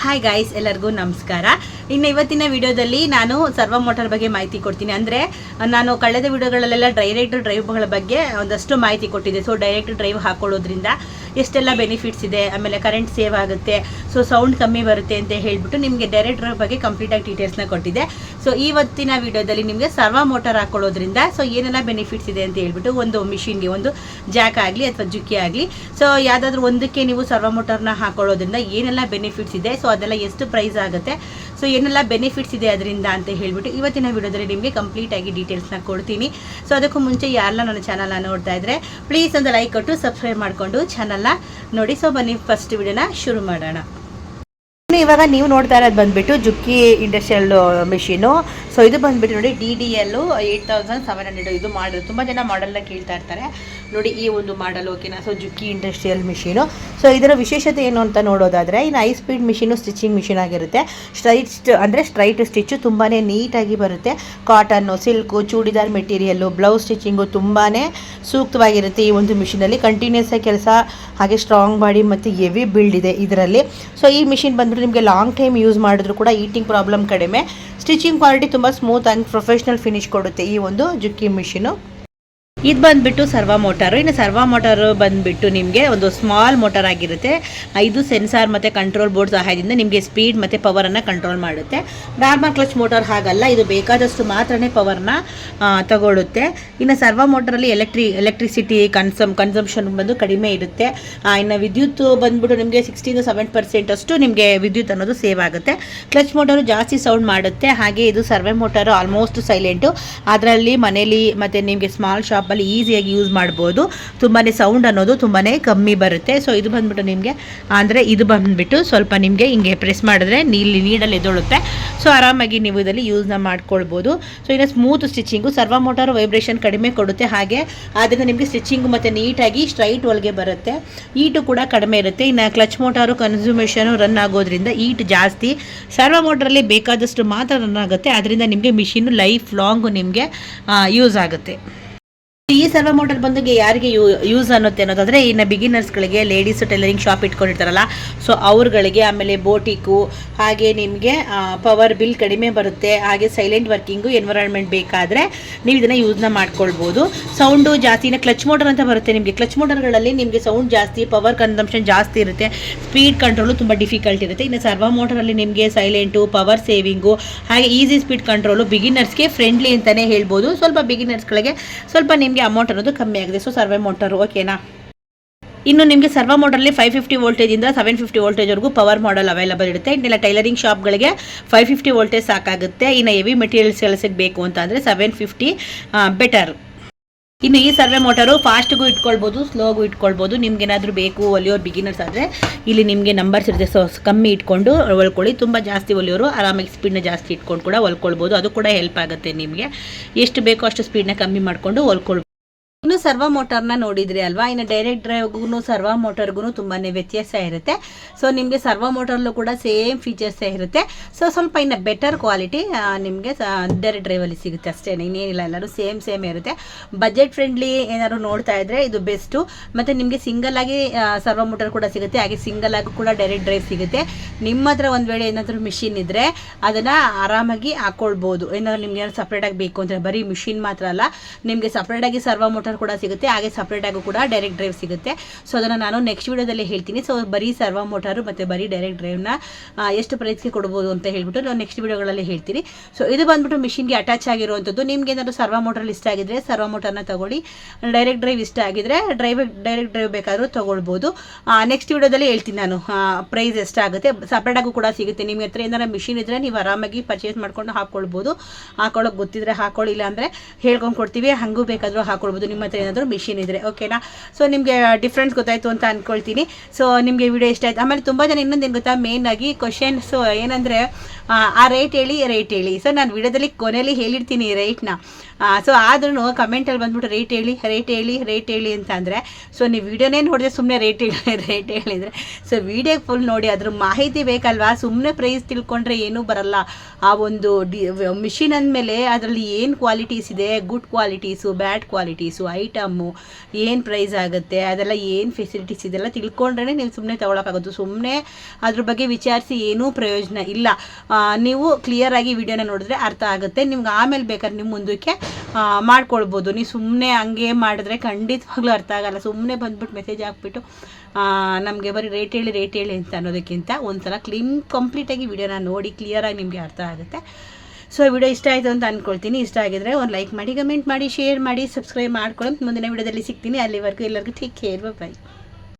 Hi guys, ಎಲ್ಲರಿಗೂ ನಮಸ್ಕಾರ. ಇನ್ನು ಇವತ್ತಿನ ವಿಡಿಯೋದಲ್ಲಿ ನಾನು ಸರ್ವೋ ಮೋಟಾರ್ ಬಗ್ಗೆ ಮಾಹಿತಿ ಕೊಡ್ತೀನಿ. ಅಂದರೆ ನಾನು ಕಳೆದ ವಿಡಿಯೋಗಳಲ್ಲೆಲ್ಲ ಡೈರೆಕ್ಟ್ ಡ್ರೈವ್ಗಳ ಬಗ್ಗೆ ಒಂದಷ್ಟು ಮಾಹಿತಿ ಕೊಟ್ಟಿದ್ದೆ. ಸೊ ಡೈರೆಕ್ಟ್ ಡ್ರೈವ್ ಹಾಕೊಳ್ಳೋದ್ರಿಂದ ಎಷ್ಟೆಲ್ಲ ಬೆನಿಫಿಟ್ಸ್ ಇದೆ, ಆಮೇಲೆ ಕರೆಂಟ್ ಸೇವ್ ಆಗುತ್ತೆ, ಸೊ ಸೌಂಡ್ ಕಮ್ಮಿ ಬರುತ್ತೆ ಅಂತ ಹೇಳಿಬಿಟ್ಟು ನಿಮಗೆ ಡೈರೆಕ್ಟ್ ಡ್ರೈವ್ ಬಗ್ಗೆ ಕಂಪ್ಲೀಟಾಗಿ ಡೀಟೇಲ್ಸ್ನ ಕೊಟ್ಟಿದ್ದೆ. ಸೊ ಇವತ್ತಿನ ವಿಡಿಯೋದಲ್ಲಿ ನಿಮಗೆ ಸರ್ವೋ ಮೋಟಾರ್ ಹಾಕೊಳ್ಳೋದ್ರಿಂದ ಸೊ ಏನೆಲ್ಲ ಬೆನಿಫಿಟ್ಸ್ ಇದೆ ಅಂತ ಹೇಳ್ಬಿಟ್ಟು, ಒಂದು ಮಿಷಿನ್ಗೆ ಒಂದು ಜಾಕ್ ಆಗಲಿ ಅಥವಾ ಜುಕ್ಕಿ ಆಗಲಿ, ಸೊ ಯಾವುದಾದ್ರೂ ಒಂದಕ್ಕೆ ನೀವು ಸರ್ವೋ ಮೋಟಾರ್ನ ಹಾಕೊಳ್ಳೋದ್ರಿಂದ ಏನೆಲ್ಲ ಬೆನಿಫಿಟ್ಸ್ ಇದೆ, ಸೊ ಅದೆಲ್ಲ ಎಷ್ಟು ಪ್ರೈಸ್ ಆಗುತ್ತೆ, ಸೊ ಏನೆಲ್ಲ ಬೆನಿಫಿಟ್ಸ್ ಇದೆ ಅದರಿಂದ ಅಂತ ಹೇಳ್ಬಿಟ್ಟು ಇವತ್ತಿನ ವಿಡಿಯೋದಲ್ಲಿ ನಿಮಗೆ ಕಂಪ್ಲೀಟಾಗಿ ಡೀಟೇಲ್ಸ್ನ ಕೊಡ್ತೀನಿ. ಸೊ ಅದಕ್ಕೂ ಮುಂಚೆ ಯಾರೆಲ್ಲ ನನ್ನ ಚಾನಲ್ನ ನೋಡ್ತಾ ಇದ್ದರೆ ಪ್ಲೀಸ್ ಒಂದು ಲೈಕ್ ಕೊಟ್ಟು ಸಬ್ಸ್ಕ್ರೈಬ್ ಮಾಡಿಕೊಂಡು ಚಾನಲ್ನ ನೋಡಿ. ಸೊ ಬನ್ನಿ ಫಸ್ಟ್ ವಿಡಿಯೋನ ಶುರು ಮಾಡೋಣ. ಇವಾಗ ನೀವು ನೋಡ್ತಾ ಇರೋದು ಬಂದುಬಿಟ್ಟು ಜುಕ್ಕಿ ಇಂಡಸ್ಟ್ರಿಯಲ್ ಮಿಷಿನು. ಸೊ ಇದು ಬಂದುಬಿಟ್ಟು ನೋಡಿ DDL 8700 ಇದು ಮಾಡಲ್. ತುಂಬ ಜನ ಮಾಡಲ್ನ ಕೇಳ್ತಾ ಇರ್ತಾರೆ ನೋಡಿ, ಈ ಒಂದು ಮಾಡಲ್ ಓಕೆನಾ. So Juki industrial machine. So ಇದರ ವಿಶೇಷತೆ ಏನು ಅಂತ ನೋಡೋದಾದರೆ, ಇನ್ನು high speed machine stitching machine ಆಗಿರುತ್ತೆ. ಸ್ಟ್ರೈಟ್ ಸ್ಟಿಚ್ಚು ತುಂಬಾ ನೀಟಾಗಿ ಬರುತ್ತೆ. Cotton, silk, churidar material, blouse stitching ತುಂಬಾ ಸೂಕ್ತವಾಗಿರುತ್ತೆ ಈ ಒಂದು ಮಿಷಿನಲ್ಲಿ. ಕಂಟಿನ್ಯೂಸ್ ಆಗಿ ಕೆಲಸ, ಹಾಗೆ ಸ್ಟ್ರಾಂಗ್ ಬಾಡಿ ಮತ್ತು ಹೆವಿ ಬಿಲ್ಡ್ ಇದೆ ಇದರಲ್ಲಿ. ಸೊ ಈ ಮಿಷಿನ್ ಬಂದ್ಬಿಟ್ಟು ನಿಮಗೆ ಲಾಂಗ್ ಟೈಮ್ ಯೂಸ್ ಮಾಡಿದ್ರು ಕೂಡ ಈಟಿಂಗ್ ಪ್ರಾಬ್ಲಮ್ ಕಡಿಮೆ, ಸ್ಟಿಚಿಂಗ್ ಕ್ವಾಲಿಟಿ ತುಂಬ ಸ್ಮೂತ್ ಆಗಿ ಪ್ರೊಫೆಷ್ನಲ್ ಫಿನಿಶ್ ಕೊಡುತ್ತೆ ಈ ಒಂದು ಜುಕ್ಕಿ ಮಿಷಿನು. ಇದು ಬಂದುಬಿಟ್ಟು ಸರ್ವೋ ಮೋಟಾರು. ಇನ್ನು ಸರ್ವೋ ಮೋಟಾರು ಬಂದುಬಿಟ್ಟು ನಿಮಗೆ ಒಂದು ಸ್ಮಾಲ್ ಮೋಟಾರ್ ಆಗಿರುತ್ತೆ. ಇದು ಸೆನ್ಸಾರ್ ಮತ್ತು ಕಂಟ್ರೋಲ್ ಬೋರ್ಡ್ ಸಹಾಯದಿಂದ ನಿಮಗೆ ಸ್ಪೀಡ್ ಮತ್ತು ಪವರನ್ನು ಕಂಟ್ರೋಲ್ ಮಾಡುತ್ತೆ. ನಾರ್ಮಲ್ ಕ್ಲಚ್ ಮೋಟಾರ್ ಹಾಗಲ್ಲ, ಇದು ಬೇಕಾದಷ್ಟು ಮಾತ್ರನೇ ಪವರ್ನ ತಗೊಳ್ಳುತ್ತೆ. ಇನ್ನು ಸರ್ವೋ ಮೋಟಾರಲ್ಲಿ ಎಲೆಕ್ಟ್ರಿಸಿಟಿ ಕನ್ಸಂಪ್ಷನ್ ಬಂದು ಕಡಿಮೆ ಇರುತ್ತೆ. ಇನ್ನು ವಿದ್ಯುತ್ ಬಂದುಬಿಟ್ಟು ನಿಮಗೆ 60 to 70% ಅಷ್ಟು ನಿಮಗೆ ವಿದ್ಯುತ್ ಅನ್ನೋದು ಸೇವ್ ಆಗುತ್ತೆ. ಕ್ಲಚ್ ಮೋಟಾರು ಜಾಸ್ತಿ ಸೌಂಡ್ ಮಾಡುತ್ತೆ. ಹಾಗೆ ಇದು ಸರ್ವೋ ಮೋಟಾರು ಆಲ್ಮೋಸ್ಟ್ ಸೈಲೆಂಟು. ಅದರಲ್ಲಿ ಮನೇಲಿ ಮತ್ತು ನಿಮಗೆ ಸ್ಮಾಲ್ ಶಾಪ್ ಈಸಿಯಾಗಿ ಯೂಸ್ ಮಾಡ್ಬೋದು. ತುಂಬಾ ಸೌಂಡ್ ಅನ್ನೋದು ತುಂಬಾ ಕಮ್ಮಿ ಬರುತ್ತೆ. ಸೊ ಇದು ಬಂದ್ಬಿಟ್ಟು ನಿಮಗೆ ಅಂದರೆ ಇದು ಬಂದುಬಿಟ್ಟು ಸ್ವಲ್ಪ ನಿಮಗೆ ಹಿಂಗೆ ಪ್ರೆಸ್ ಮಾಡಿದ್ರೆ ನೀಡಲ್ಲಿ ಎದ್ದೊಳುತ್ತೆ. ಸೊ ಆರಾಮಾಗಿ ನೀವು ಇದರಲ್ಲಿ ಯೂಸ್ನ ಮಾಡ್ಕೊಳ್ಬೋದು. ಸೊ ಇನ್ನು smooth stitching, servo motor vibration ಕಡಿಮೆ ಕೊಡುತ್ತೆ. ಹಾಗೆ ಆದ್ದರಿಂದ ನಿಮಗೆ ಸ್ಟಿಚಿಂಗು ಮತ್ತು ನೀಟಾಗಿ ಸ್ಟ್ರೈಟ್ ಒಳಗೆ ಬರುತ್ತೆ. ಈಟು ಕೂಡ ಕಡಿಮೆ ಇರುತ್ತೆ. ಇನ್ನು ಕ್ಲಚ್ ಮೋಟಾರು ಕನ್ಸ್ಯೂಮೇಷನು ರನ್ ಆಗೋದ್ರಿಂದ ಈಟ್ ಜಾಸ್ತಿ. ಸರ್ವೋ ಮೋಟಾರಲ್ಲಿ ಬೇಕಾದಷ್ಟು ಮಾತ್ರ ರನ್ ಆಗುತ್ತೆ. ಅದರಿಂದ ನಿಮಗೆ ಮಿಷಿನ್ನು ಲೈಫ್ ಲಾಂಗು ನಿಮಗೆ ಯೂಸ್ ಆಗುತ್ತೆ. ಈ ಸರ್ವೋ ಮೋಟಾರ್ ಬಂದು ಯಾರಿಗೆ ಯೂಸ್ ಅನ್ನುತ್ತೆ ಅನ್ನೋದಾದರೆ, ಇನ್ನು ಬಿಗಿನರ್ಸ್ಗಳಿಗೆ, ಲೇಡೀಸು ಟೈಲರಿಂಗ್ ಶಾಪ್ ಇಟ್ಕೊಂಡಿರ್ತಾರಲ್ಲ, ಸೊ ಅವ್ರಗಳಿಗೆ, ಆಮೇಲೆ ಬೋಟಿಕ್ಕು, ಹಾಗೆ ನಿಮಗೆ ಪವರ್ ಬಿಲ್ ಕಡಿಮೆ ಬರುತ್ತೆ. ಹಾಗೆ ಸೈಲೆಂಟ್ ವರ್ಕಿಂಗು ಎನ್ವಿರಾನ್ಮೆಂಟ್ ಬೇಕಾದರೆ ನೀವು ಇದನ್ನು ಯೂಸ್ನ ಮಾಡ್ಕೊಳ್ಬೋದು. ಸೌಂಡು ಜಾಸ್ತಿ, ಇನ್ನು ಕ್ಲಚ್ ಮೋಟಾರ್ ಅಂತ ಬರುತ್ತೆ ನಿಮಗೆ. ಕ್ಲಚ್ ಮೋಟಾರ್ಗಳಲ್ಲಿ ನಿಮಗೆ ಸೌಂಡ್ ಜಾಸ್ತಿ, ಪವರ್ ಕನ್ಸಂಪ್ಷನ್ ಜಾಸ್ತಿ ಇರುತ್ತೆ, ಸ್ಪೀಡ್ ಕಂಟ್ರೋಲು ತುಂಬ ಡಿಫಿಕಲ್ಟ್ ಇರುತ್ತೆ. ಇನ್ನು ಸರ್ವೋ ಮೋಟಾರಲ್ಲಿ ನಿಮಗೆ ಸೈಲೆಂಟು, ಪವರ್ ಸೇವಿಂಗು, ಹಾಗೆ ಈಸಿ ಸ್ಪೀಡ್ ಕಂಟ್ರೋಲು, ಬಿಗಿನರ್ಸ್ಗೆ ಫ್ರೆಂಡ್ಲಿ ಅಂತಲೇ ಹೇಳ್ಬೋದು. ಸ್ವಲ್ಪ ಬಿಗಿನರ್ಸ್ಗಳಿಗೆ ಸ್ವಲ್ಪ ನಿಮಗೆ ಅಮೌಂಟ್ ಅನ್ನೋದು ಕಮ್ಮಿ ಆಗಿದೆ. ಸೊ ಸರ್ವೋ ಮೋಟಾರು ಓಕೆನಾ. ಇನ್ನು ನಿಮಗೆ ಸರ್ವೋ ಮೋಟರಲ್ಲಿ 550 ವೋಲ್ಟೇಜಿಂದ 750 ವೋಲ್ಟೇಜ್ವರೆಗೂ ಪವರ್ ಮಾಡೆಲ್ ಅವೈಲಬಲ್ ಇರುತ್ತೆ. ಇನ್ನೆಲ್ಲ ಟೈಲರಿಂಗ್ ಶಾಪ್ಗಳಿಗೆ 550 ವೋಲ್ಟೇಜ್ ಸಾಕಾಗುತ್ತೆ. ಇನ್ನು ಹೆವಿ ಮೆಟೀರಿಯಲ್ಸ್ ಕೆಲಸಕ್ಕೆ ಬೇಕು ಅಂತ ಅಂದರೆ 750 ಬೆಟರ್. ಇನ್ನು ಈ ಸರ್ವೋ ಮೋಟಾರು ಫಾಸ್ಟ್ಗೂ ಇಟ್ಕೊಳ್ಬೋದು, ಸ್ಲೋಗೂ ಇಟ್ಕೊಳ್ಬೋದು. ನಿಮ್ಗೇನಾದರೂ ಬೇಕು ಒಲಿಯೋರು ಬಿಗಿನರ್ಸ್ ಆದರೆ ಇಲ್ಲಿ ನಿಮಗೆ ನಂಬರ್ಸ್ ಇರುತ್ತೆ. ಸೊ ಕಮ್ಮಿ ಇಟ್ಕೊಂಡು ಹೊಲ್ಕೊಳ್ಳಿ. ತುಂಬ ಜಾಸ್ತಿ ಒಲಿಯೋರು ಆರಾಮಾಗಿ ಸ್ಪೀಡ್ನ ಜಾಸ್ತಿ ಇಟ್ಕೊಂಡು ಕೂಡ ಹೊಲ್ಕೊಳ್ಬೋದು. ಅದು ಕೂಡ ಹೆಲ್ಪ್ ಆಗುತ್ತೆ ನಿಮಗೆ. ಎಷ್ಟು ಬೇಕೋ ಅಷ್ಟು ಸ್ಪೀಡ್ನ ಕಮ್ಮಿ ಮಾಡಿಕೊಂಡು ಹೊಲ್ಕೊಳ್ಬೋದು. ಇನ್ನು ಸರ್ವೋ ಮೋಟಾರ್ನ ನೋಡಿದ್ರಿ ಅಲ್ವಾ. ಇನ್ನು ಡೈರೆಕ್ಟ್ ಡ್ರೈವ್ಗೂ ಸರ್ವೋ ಮೋಟಾರ್ಗೂ ತುಂಬಾ ವ್ಯತ್ಯಾಸ ಇರುತ್ತೆ. ಸೊ ನಿಮಗೆ ಸರ್ವೋ ಮೋಟಾರ್ಲು ಕೂಡ ಸೇಮ್ ಫೀಚರ್ಸೇ ಇರುತ್ತೆ. ಸೊ ಸ್ವಲ್ಪ ಇನ್ನು ಬೆಟರ್ ಕ್ವಾಲಿಟಿ ನಿಮಗೆ ಡೈರೆಕ್ಟ್ ಡ್ರೈವಲ್ಲಿ ಸಿಗುತ್ತೆ ಅಷ್ಟೇ, ಇನ್ನೇನಿಲ್ಲ. ಎಲ್ಲರೂ ಸೇಮ್ ಇರುತ್ತೆ. ಬಜೆಟ್ ಫ್ರೆಂಡ್ಲಿ ಏನಾದ್ರು ನೋಡ್ತಾ ಇದ್ದರೆ ಇದು ಬೆಸ್ಟು. ಮತ್ತು ನಿಮಗೆ ಸಿಂಗಲ್ ಆಗಿ ಸರ್ವೋ ಮೋಟಾರ್ ಕೂಡ ಸಿಗುತ್ತೆ, ಹಾಗೆ ಸಿಂಗಲ್ ಆಗಿ ಕೂಡ ಡೈರೆಕ್ಟ್ ಡ್ರೈವ್ ಸಿಗುತ್ತೆ. ನಿಮ್ಮ ಹತ್ರ ಒಂದು ವೇಳೆ ಏನಾದರೂ ಮಿಷಿನ್ ಇದ್ದರೆ ಅದನ್ನು ಆರಾಮಾಗಿ ಹಾಕ್ಕೊಳ್ಬೋದು. ಏನಾದರೂ ನಿಮ್ಗೆ ಏನಾದ್ರು ಸಪ್ರೇಟಾಗಿ ಬೇಕು ಅಂದರೆ, ಬರೀ ಮಿಷಿನ್ ಮಾತ್ರ ಅಲ್ಲ, ನಿಮಗೆ ಸಪ್ರೇಟಾಗಿ ಸರ್ವೋ ಮೋಟಾರ್ ಕೂಡ ಸಿಗುತ್ತೆ, ಹಾಗೆ ಸಪ್ರೇಟ್ ಆಗೂ ಕೂಡ ಡೈರೆಕ್ಟ್ ಡ್ರೈವ್ ಸಿಗುತ್ತೆ. ಸೊ ಅದನ್ನು ನಾನು ನೆಕ್ಸ್ಟ್ ವಿಡಿಯೋದಲ್ಲಿ ಹೇಳ್ತೀನಿ. ಸೊ ಬರೀ ಸರ್ವೋ ಮೋಟಾರು ಮತ್ತು ಬರೀ ಡೈರೆಕ್ಟ್ ಡ್ರೈವ್ನ ಎಷ್ಟು ಪ್ರೈಸ್ಗೆ ಕೊಡ್ಬೋದು ಅಂತ ಹೇಳ್ಬಿಟ್ಟು ನಾನು ನೆಕ್ಸ್ಟ್ ವಿಡಿಯೋಗಳಲ್ಲಿ ಹೇಳ್ತೀನಿ. ಸೊ ಇದು ಬಂದ್ಬಿಟ್ಟು ಮಿಷಿನ್ಗೆ ಅಟ್ಯಾಚ್ ಆಗಿರುವಂಥದ್ದು. ನಿಮ್ಗೆ ಏನಾದರೂ ಸರ್ವೋ ಮೋಟರ್ ಇಷ್ಟ ಆಗಿದ್ರೆ ಸರ್ವೋ ಮೋಟರ್ನ ತಗೊಳ್ಳಿ. ಡೈರೆಕ್ಟ್ ಡ್ರೈವ್ ಇಷ್ಟ ಆಗಿದ್ರೆ ಡೈರೆಕ್ಟ್ ಡ್ರೈವ್ ಬೇಕಾದರೂ ತೊಗೊಳ್ಬೋದು. ನೆಕ್ಸ್ಟ್ ವಿಡಿಯೋದಲ್ಲಿ ಹೇಳ್ತೀನಿ ನಾನು ಪ್ರೈಸ್ ಎಷ್ಟಾಗುತ್ತೆ. ಸಪ್ರೇಟಾಗೂ ಕೂಡ ಸಿಗುತ್ತೆ. ನಿಮ್ಗೆ ಹತ್ರ ಏನಾರ ಮಿಷಿನ್ ಇದ್ದರೆ ನೀವು ಆರಾಮಾಗಿ ಪರ್ಚೇಸ್ ಮಾಡ್ಕೊಂಡು ಹಾಕ್ಕೊಳ್ಬೋದು. ಹಾಕೊಳ್ಳೋಕೆ ಗೊತ್ತಿದ್ರೆ ಹಾಕೊಳ್ಳಿಲ್ಲ ಅಂದರೆ ಹೇಳ್ಕೊಂಡು ಕೊಡ್ತೀವಿ, ಹಾಗೂ ಬೇಕಾದರೂ ಹಾಕ್ಕೊಳ್ಬೋದು ನಿಮ್ಮ ಹತ್ರ ಏನಾದರೂ ಮಿಷಿನ್ ಇದ್ದರೆ ಓಕೆನಾ. ಸೊ ನಿಮಗೆ ಡಿಫ್ರೆನ್ಸ್ ಗೊತ್ತಾಯಿತು ಅಂತ ಅಂದ್ಕೊಳ್ತೀನಿ. ಸೊ ನಿಮಗೆ ವಿಡಿಯೋ ಇಷ್ಟ ಆಯಿತು. ಆಮೇಲೆ ತುಂಬ ಜನ ಇನ್ನೊಂದೇನು ಗೊತ್ತಾ, ಮೇನ್ ಆಗಿ ಕ್ವಶನ್ಸು ಏನಂದರೆ ಆ ರೇಟ್ ಹೇಳಿ. ಸೊ ನಾನು ವಿಡಿಯೋದಲ್ಲಿ ಕೊನೆಯಲ್ಲಿ ಹೇಳಿರ್ತೀನಿ ರೇಟ್ನ. ಸೊ ಆದ್ರೂ ಕಮೆಂಟಲ್ಲಿ ಬಂದ್ಬಿಟ್ಟು ರೇಟ್ ಹೇಳಿ ಅಂತ ಅಂದರೆ, ಸೊ ನೀವು ವಿಡಿಯೋನೇ ನೋಡಿದ್ರೆ ಸುಮ್ಮನೆ ರೇಟ್ ಹೇಳಿದರೆ, ಸೊ ವಿಡಿಯೋ ಫುಲ್ ನೋಡಿ, ಅದ್ರ ಮಾಹಿತಿ ಬೇಕಲ್ವಾ. ಸುಮ್ಮನೆ ಪ್ರೈಸ್ ತಿಳ್ಕೊಂಡ್ರೆ ಏನೂ ಬರಲ್ಲ. ಆ ಒಂದು ಮಿಷಿನ್ ಅಂದಮೇಲೆ ಅದರಲ್ಲಿ ಏನು ಕ್ವಾಲಿಟೀಸ್ ಇದೆ, ಗುಡ್ ಕ್ವಾಲಿಟೀಸು, ಬ್ಯಾಡ್ ಕ್ವಾಲಿಟೀಸು, ಐಟಮ್ಮು ಏನು ಪ್ರೈಸ್ ಆಗುತ್ತೆ, ಅದೆಲ್ಲ ಏನು ಫೆಸಿಲಿಟೀಸ್ ಇದೆಲ್ಲ ತಿಳ್ಕೊಂಡ್ರೆ ನೀವು ಸುಮ್ಮನೆ ತೊಗೊಳಕ್ಕಾಗೋದು. ಸುಮ್ಮನೆ ಅದ್ರ ಬಗ್ಗೆ ವಿಚಾರಿಸಿ ಏನೂ ಪ್ರಯೋಜನ ಇಲ್ಲ. ನೀವು ಕ್ಲಿಯರಾಗಿ ವಿಡಿಯೋನ ನೋಡಿದ್ರೆ ಅರ್ಥ ಆಗುತ್ತೆ. ನಿಮ್ಗೆ ಆಮೇಲೆ ಬೇಕಾದ್ರೆ ನೀವು ಮುಂದಕ್ಕೆ ಮಾಡ್ಕೊಳ್ಬೋದು. ನೀವು ಸುಮ್ಮನೆ ಹಂಗೆ ಮಾಡಿದ್ರೆ ಖಂಡಿತವಾಗ್ಲೂ ಅರ್ಥ ಆಗಲ್ಲ. ಸುಮ್ಮನೆ ಬಂದ್ಬಿಟ್ಟು ಮೆಸೇಜ್ ಹಾಕ್ಬಿಟ್ಟು ನಮಗೆ ಬರೀ ರೇಟ್ ಹೇಳಿ ಅಂತ ಅನ್ನೋದಕ್ಕಿಂತ ಒಂದ್ಸಲ ಕಂಪ್ಲೀಟಾಗಿ ವಿಡಿಯೋನ ನೋಡಿ ಕ್ಲಿಯರಾಗಿ ನಿಮಗೆ ಅರ್ಥ ಆಗುತ್ತೆ. ಸೊ ವಿಡಿಯೋ ಇಷ್ಟ ಆಯಿತು ಅಂತ ಅಂದ್ಕೊಳ್ತೀನಿ. ಇಷ್ಟ ಆಗಿದ್ರೆ ಒಂದು ಲೈಕ್ ಮಾಡಿ, ಕಮೆಂಟ್ ಮಾಡಿ, ಶೇರ್ ಮಾಡಿ, ಸಬ್ಸ್ಕ್ರೈಬ್ ಮಾಡ್ಕೊಳ್ಳಿ. ಮುಂದಿನ ವಿಡಿಯೋದಲ್ಲಿ ಸಿಗ್ತೀನಿ. ಅಲ್ಲಿವರೆಗೂ ಎಲ್ಲರಿಗೂ ಟೇಕ್ ಕೇರ್, ಬೈ.